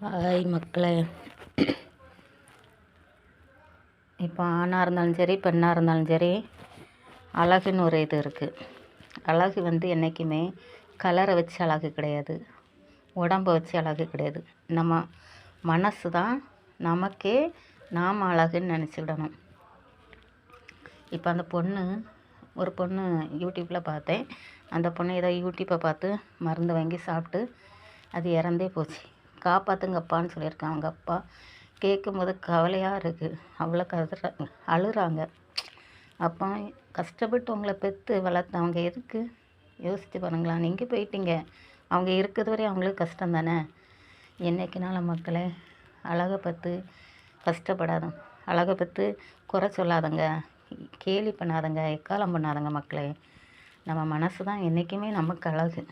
Hi மக்களே. இப்போ ஆணாக இருந்தாலும் சரி பெண்ணாக இருந்தாலும் சரி அழகுன்னு ஒரு இது இருக்குது. அழகு என்றைக்குமே கலரை வச்சு அழகு கிடையாது, உடம்பை வச்சு அழகு கிடையாது. நம்ம மனசு தான் நமக்கே நாம் அழகுன்னு நினச்சிக்கிடணும். இப்போ அந்த ஒரு பொண்ணு யூடியூப்பில் பார்த்தேன். அந்த பொண்ணு ஏதோ யூடியூப்பை பார்த்து மருந்து வாங்கி சாப்பிட்டு அது இறந்தே போச்சு. காப்பாற்றுங்கப்பான்னு சொல்லியிருக்காங்க. அவங்க அப்பா கேட்கும்போது கவலையாக இருக்குது. அவ்வளோ அழுறாங்க. அப்போ கஷ்டப்பட்டு உங்களை பெற்று வளர்த்தவங்க எதுக்கு யோசித்து பாருங்களா. நீங்கள் போயிட்டீங்க, அவங்க இருக்கிறது வரை அவங்களுக்கு கஷ்டம் தானே. என்றைக்குனாலும் மக்களே அழகை பற்றி கஷ்டப்படாத, அழகை பற்றி குறை சொல்லாதங்க, கேலி பண்ணாதங்க, எக்காலம் பண்ணாதங்க மக்களே. நம்ம மனசு தான் என்றைக்குமே நமக்கு அழகு.